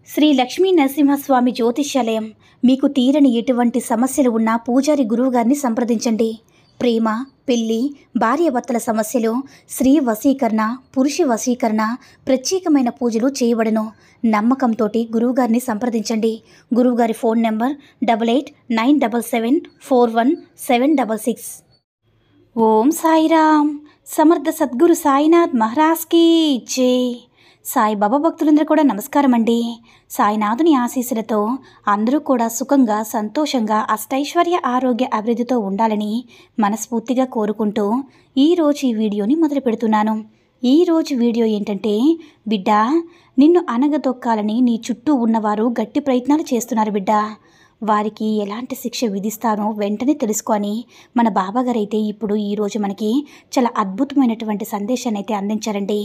శ్రీ లక్ష్మీ నరసింహస్వామి జ్యోతిష్యాలయం. మీకు తీరని ఎటువంటి సమస్యలు ఉన్నా పూజారి గురువుగారిని సంప్రదించండి. ప్రేమ, పెళ్లి, భార్యాభర్తల సమస్యలు, స్త్రీ వశీకరణ, పురుష వశీకరణ, ప్రత్యేకమైన పూజలు చేయబడను. నమ్మకంతోటి గురువుగారిని సంప్రదించండి. గురువుగారి ఫోన్ నెంబర్ 8897741766. ఓం సాయిరామ్. సమర్థ సద్గురు సాయినాథ్ మహారాజ్కి జై. సాయిబాబా భక్తులందరూ కూడా నమస్కారం అండి. సాయినాథుని ఆశీస్సులతో అందరూ కూడా సుఖంగా, సంతోషంగా, అష్టైశ్వర్య, ఆరోగ్య అభివృద్ధితో ఉండాలని మనస్ఫూర్తిగా కోరుకుంటూ ఈరోజు ఈ వీడియోని మొదలు పెడుతున్నాను. ఈరోజు వీడియో ఏంటంటే, బిడ్డ, నిన్ను అనగదొక్కాలని నీ చుట్టూ ఉన్నవారు గట్టి ప్రయత్నాలు చేస్తున్నారు బిడ్డ. వారికి ఎలాంటి శిక్ష విధిస్తానో వెంటనే తెలుసుకొని మన బాబాగారు అయితే ఇప్పుడు ఈరోజు మనకి చాలా అద్భుతమైనటువంటి సందేశాన్ని అయితే అందించారండి.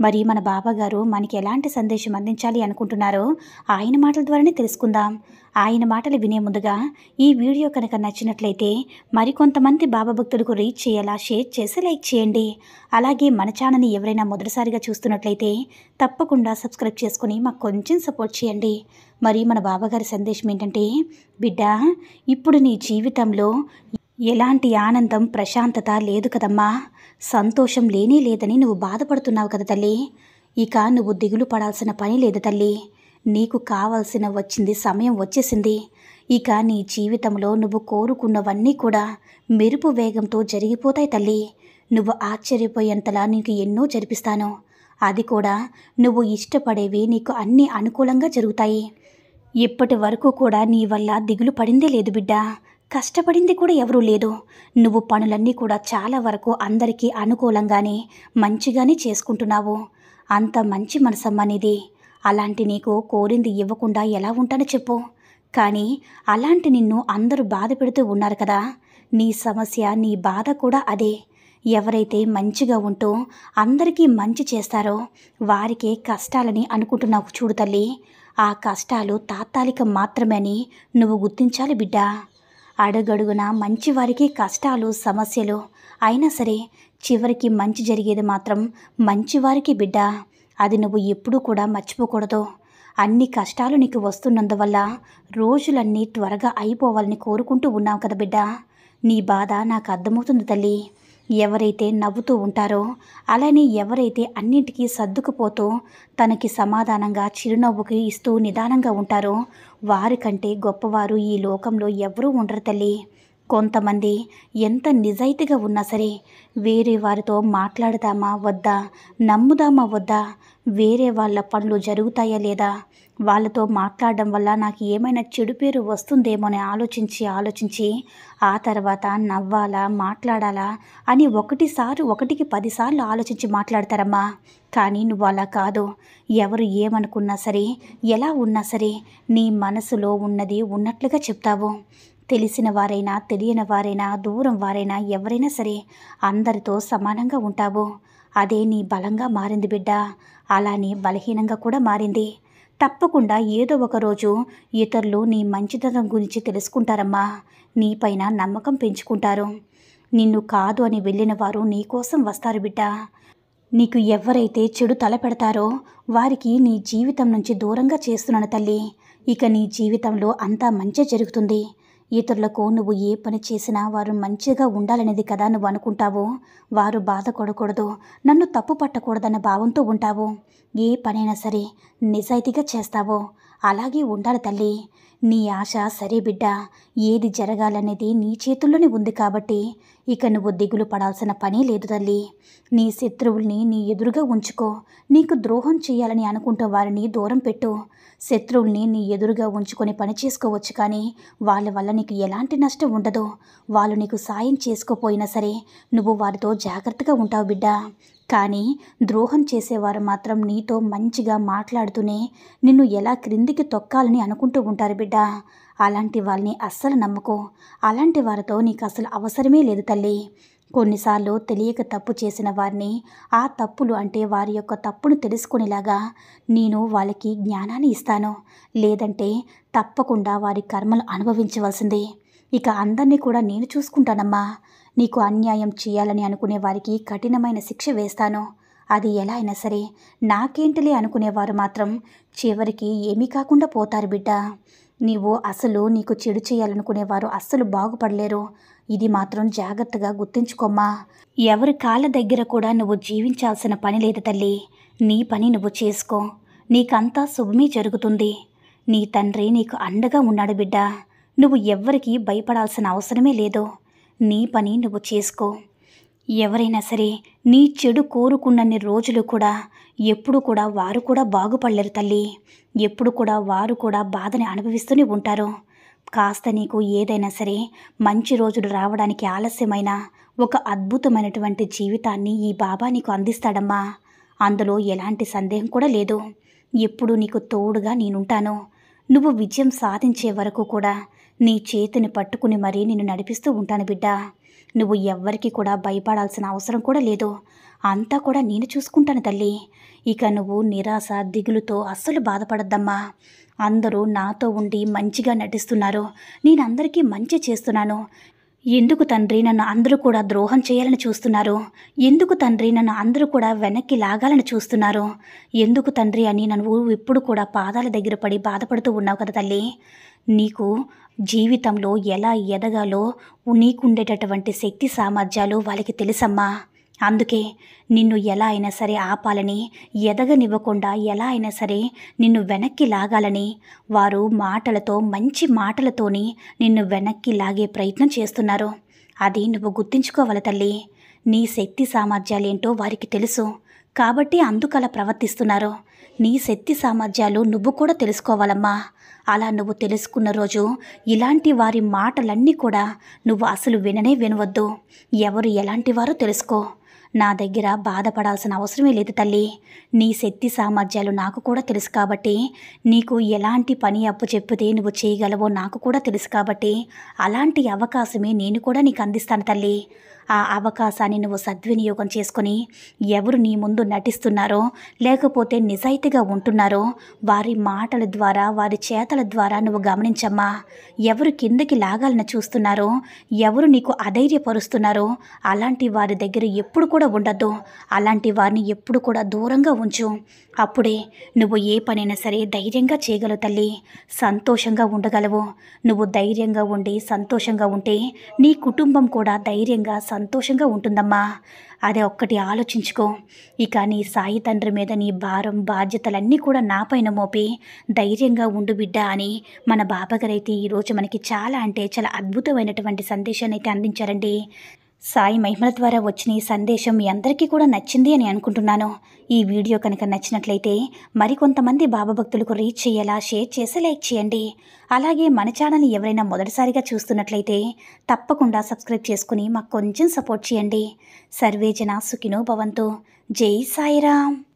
మరి మన బాబాగారు మనకి ఎలాంటి సందేశం అందించాలి అనుకుంటున్నారో ఆయన మాటల ద్వారానే తెలుసుకుందాం. ఆయన మాటలు వినే ముందుగా ఈ వీడియో కనుక నచ్చినట్లయితే మరికొంతమంది బాబా భక్తులకు రీచ్ చేయాలా షేర్ చేసి లైక్ చేయండి. అలాగే మన ఛానల్ని ఎవరైనా మొదటిసారిగా చూస్తున్నట్లయితే తప్పకుండా సబ్స్క్రైబ్ చేసుకొని మాకు కొంచెం సపోర్ట్ చేయండి. మరి మన బాబాగారి సందేశం ఏంటంటే, బిడ్డ, ఇప్పుడు నీ జీవితంలో ఎలాంటి ఆనందం, ప్రశాంతత లేదు కదమ్మా. సంతోషం లేనే లేదని నువ్వు బాధపడుతున్నావు కదా తల్లి. ఇక నువ్వు దిగులు పడాల్సిన పని లేదు తల్లి. నీకు కావాల్సిన సమయం వచ్చేసింది. ఇక నీ జీవితంలో నువ్వు కోరుకున్నవన్నీ కూడా మెరుపు వేగంతో జరిగిపోతాయి తల్లి. నువ్వు ఆశ్చర్యపోయేంతలా నీకు ఎన్నో జరిపిస్తాను. అది కూడా నువ్వు ఇష్టపడేవి నీకు అన్నీ అనుకూలంగా జరుగుతాయి. ఇప్పటి వరకు కూడా నీ వల్ల దిగులు పడిందే లేదు బిడ్డ. కష్టపడింది కూడా ఎవరూ లేదు. నువ్వు పనులన్నీ కూడా చాలా వరకు అందరికీ అనుకూలంగానే మంచిగానే చేసుకుంటున్నావు. అంత మంచి మనసమ్మ నీది. అలాంటి నీకు కోరింది ఇవ్వకుండా ఎలా ఉంటానో చెప్పు. కానీ అలాంటి నిన్ను అందరూ బాధ పెడుతూ ఉన్నారు కదా. నీ సమస్య, నీ బాధ కూడా అదే. ఎవరైతే మంచిగా ఉంటూ అందరికీ మంచి చేస్తారో వారికే కష్టాలని అనుకుంటున్నావు చూడు తల్లి. ఆ కష్టాలు తాత్కాలికం మాత్రమే అని నువ్వు గుర్తించాలి బిడ్డ. అడుగడుగున మంచివారికి కష్టాలు, సమస్యలు అయినా సరే చివరికి మంచి జరిగేది మాత్రం మంచివారికి బిడ్డ. అది నువ్వు ఎప్పుడూ కూడా మర్చిపోకూడదు. అన్ని కష్టాలు నీకు వస్తున్నందువల్ల రోజులన్నీ త్వరగా అయిపోవాలని కోరుకుంటూ ఉన్నావు కదా బిడ్డ. నీ బాధ నాకు అర్థమవుతుంది తల్లి. ఎవరైతే నవ్వుతూ ఉంటారో, అలానే ఎవరైతే అన్నింటికీ సర్దుకుపోతూ తనకి సమాధానంగా చిరునవ్వుకి ఇస్తూ నిదానంగా ఉంటారో వారికంటే గొప్పవారు ఈ లోకంలో ఎవరూ ఉండరు తల్లి. కొంతమంది ఎంత నిజాయితీగా ఉన్నా సరే వేరే వారితో మాట్లాడదామా వద్దా, నమ్ముదామా వద్దా, వేరే వాళ్ళ పనులు జరుగుతాయా లేదా, వాళ్ళతో మాట్లాడడం వల్ల నాకు ఏమైనా చెడు పేరు వస్తుందేమో అని ఆలోచించి ఆ తర్వాత నవ్వాలా, మాట్లాడాలా అని ఒకటికి 10 సార్లు ఆలోచించి మాట్లాడతారమ్మా. కానీ నువ్వు అలా కాదు. ఎవరు ఏమనుకున్నా సరే, ఎలా ఉన్నా సరే నీ మనసులో ఉన్నది ఉన్నట్లుగా చెప్తావు. తెలిసిన వారైనా, తెలియని వారైనా, దూరం వారైనా, ఎవరైనా సరే అందరితో సమానంగా ఉంటావు. అదే నీ బలంగా మారింది బిడ్డ. అలానే బలహీనంగా కూడా మారింది. తప్పకుండా ఏదో ఒక రోజు ఇతరులు నీ మంచితనం గురించి తెలుసుకుంటారమ్మా. నీపైన నమ్మకం పెంచుకుంటారు. నిన్ను కాదు అని వెళ్ళిన వారు నీకోసం వస్తారు బిడ్డ. నీకు ఎవరైతే చెడు తలపెడతారో వారికి నీ జీవితం నుంచి దూరంగా చేస్తున్నాను తల్లి. ఇక నీ జీవితంలో అంతా మంచి జరుగుతుంది. ఇతరులకు నువ్వు ఏ పని చేసినా వారు మంచిగా ఉండాలనేది కదా నువ్వు అనుకుంటావు. వారు బాధపడకూడదు, నన్ను తప్పు పట్టకూడదన్న భావంతో ఉంటావు. ఏ పనైనా సరే నిజాయితీగా చేస్తావో అలాగే ఉండాలి తల్లి. నీ ఆశ సరే బిడ్డ. ఏది జరగాలనేది నీ చేతుల్లోనే ఉంది కాబట్టి ఇక నువ్వు దిగులు పడాల్సిన పని లేదు తల్లి. నీ శత్రువుల్ని నీ ఎదురుగా ఉంచుకో. నీకు ద్రోహం చేయాలని అనుకుంటే వారిని దూరం పెట్టు. శత్రువుల్ని నీ ఎదురుగా ఉంచుకొని పని చేసుకోవచ్చు, కానీ వాళ్ళ వల్ల నీకు ఎలాంటి నష్టం ఉండదు. వాళ్ళు నీకు సాయం చేసుకోపోయినా సరే నువ్వు వారితో జాగ్రత్తగా ఉంటావు బిడ్డ. కానీ ద్రోహం చేసేవారు మాత్రం నీతో మంచిగా మాట్లాడుతూనే నిన్ను ఎలా క్రిందికి తొక్కాలని అనుకుంటూ ఉంటారు బిడ్డ. అలాంటి వాళ్ళని అస్సలు నమ్మకో. అలాంటి వారితో నీకు అసలు అవసరమే లేదు తల్లి. కొన్నిసార్లు తెలియక తప్పు చేసిన వారిని, ఆ తప్పులు అంటే వారి యొక్క తప్పును తెలుసుకునేలాగా నేను వాళ్ళకి జ్ఞానాన్ని ఇస్తాను. లేదంటే తప్పకుండా వారి కర్మలు అనుభవించవలసిందే. ఇక అందరినీ కూడా నేను చూసుకుంటానమ్మా. నీకు అన్యాయం చేయాలని అనుకునే వారికి కఠినమైన శిక్ష వేస్తాను. అది ఎలా అయినా సరే నాకేంటిలే అనుకునేవారు మాత్రం చివరికి ఏమీ కాకుండా పోతారు బిడ్డ. నీకు చెడు చేయాలనుకునేవారు అస్సలు బాగుపడలేరు. ఇది మాత్రం జాగ్రత్తగా గుర్తుంచుకోమ్మా. ఎవరి కాళ్ళ దగ్గర కూడా నువ్వు జీవించాల్సిన పని లేదు తల్లి. నీ పని నువ్వు చేసుకో. నీకంతా శుభమే జరుగుతుంది. నీ తండ్రి నీకు అండగా ఉన్నాడు బిడ్డ. నువ్వు ఎవ్వరికీ భయపడాల్సిన అవసరమే లేదు. నీ పని నువ్వు చేసుకో. ఎవరైనా సరే నీ చెడు కోరుకున్నన్ని రోజులు కూడా ఎప్పుడు కూడా వారు కూడా బాగుపడలేరు తల్లి. ఎప్పుడు కూడా వారు కూడా బాధని అనుభవిస్తూనే ఉంటారు. కాస్త నీకు ఏదైనా సరే మంచి రోజులు రావడానికి ఆలస్యమైన ఒక అద్భుతమైనటువంటి జీవితాన్ని ఈ బాబా నీకు అందిస్తాడమ్మా. అందులో ఎలాంటి సందేహం కూడా లేదు. ఎప్పుడు నీకు తోడుగా నేనుంటాను. నువ్వు విజయం సాధించే వరకు కూడా నీ చేతిని పట్టుకుని మరీ నిన్ను నడిపిస్తూ ఉంటాను బిడ్డ. నువ్వు ఎవ్వరికి కూడా భయపడాల్సిన అవసరం కూడా లేదు. అంతా కూడా నేను చూసుకుంటాను తల్లి. ఇక నువ్వు నిరాశ దిగులుతో అస్సలు బాధపడద్దమ్మా. అందరూ నాతో ఉండి మంచిగా నటిస్తున్నారు. నేను అందరికీ మంచి చేస్తున్నాను. ఎందుకు తండ్రి నన్ను అందరూ కూడా ద్రోహం చేయాలని చూస్తున్నారు? ఎందుకు తండ్రి నన్ను అందరూ కూడా వెనక్కి లాగాలని చూస్తున్నారు? ఎందుకు తండ్రి అని నువ్వు ఎప్పుడు కూడా పాదాల దగ్గర పడి బాధపడుతూ ఉన్నావు కదా తల్లి. నీకు జీవితంలో ఎలా ఎదగాలో నీకుండేటటువంటి శక్తి సామర్థ్యాలు వాళ్ళకి తెలుసమ్మా. అందుకే నిన్ను ఎలా అయినా సరే ఆపాలని, ఎదగనివ్వకుండా ఎలా అయినా సరే నిన్ను వెనక్కి లాగాలని వారు మాటలతో, మంచి మాటలతోని నిన్ను వెనక్కి లాగే ప్రయత్నం చేస్తున్నారు. అది నువ్వు గుర్తుంచుకోవాలి తల్లి. నీ శక్తి సామర్థ్యాలేంటో వారికి తెలుసు కాబట్టి అందుకలా ప్రవర్తిస్తున్నారు. నీ శక్తి సామర్థ్యాలు నువ్వు కూడా తెలుసుకోవాలమ్మా. అలా నువ్వు తెలుసుకున్న రోజు ఇలాంటి వారి మాటలన్నీ కూడా నువ్వు అసలు వినవద్దు. ఎవరు ఎలాంటి వారో తెలుసుకో. నా దగ్గర బాధపడాల్సిన అవసరమే లేదు తల్లి. నీ శక్తి సామర్థ్యాలు నాకు కూడా తెలుసు కాబట్టి, నీకు ఎలాంటి పని అప్పు చెప్తే నువ్వు చేయగలవో నాకు కూడా తెలుసు కాబట్టి, అలాంటి అవకాశమే నేను కూడా నీకు అందిస్తాను తల్లి. ఆ అవకాశాన్ని నువ్వు సద్వినియోగం చేసుకొని ఎవరు నీ ముందు నటిస్తున్నారో లేకపోతే నిజాయితీగా ఉంటున్నారో వారి మాటల ద్వారా, వారి చేతల ద్వారా నువ్వు గమనించమ్మా. ఎవరు కిందకి లాగాలని చూస్తున్నారో, ఎవరు నీకు అధైర్యపరుస్తున్నారో అలాంటి వారి దగ్గర ఎప్పుడు కూడా ఉండద్దు. అలాంటి వారిని ఎప్పుడు కూడా దూరంగా ఉంచు. అప్పుడే నువ్వు ఏ పనైనా సరే ధైర్యంగా చేయగలవు తల్లి. సంతోషంగా ఉండగలవు. నువ్వు ధైర్యంగా ఉండి సంతోషంగా ఉంటే నీ కుటుంబం కూడా ధైర్యంగా సంతోషంగా ఉంటుందమ్మా. అదే ఒక్కటి ఆలోచించుకో. ఇక నీ సాయి తండ్రి మీద నీ భారం, బాధ్యతలన్నీ కూడా నాపైన మోపి ధైర్యంగా ఉండు బిడ్డ అని మన బాబాగారైతే ఈరోజు మనకి చాలా చాలా అద్భుతమైనటువంటి సందేశాన్ని అయితే అందించారండి. సాయి మహిమల ద్వారా వచ్చిన ఈ సందేశం మీ అందరికీ కూడా నచ్చింది అని అనుకుంటున్నాను. ఈ వీడియో కనుక నచ్చినట్లయితే మరికొంతమంది బాబా భక్తులకు రీచ్ చేయేలా షేర్ చేసి లైక్ చేయండి. అలాగే మన ఛానల్ని ఎవరైనా మొదటిసారిగా చూస్తున్నట్లయితే తప్పకుండా సబ్స్క్రైబ్ చేసుకుని మాకు కొంచెం సపోర్ట్ చేయండి. సర్వే జన సుఖినో భవంతు. జై సాయిరామ్.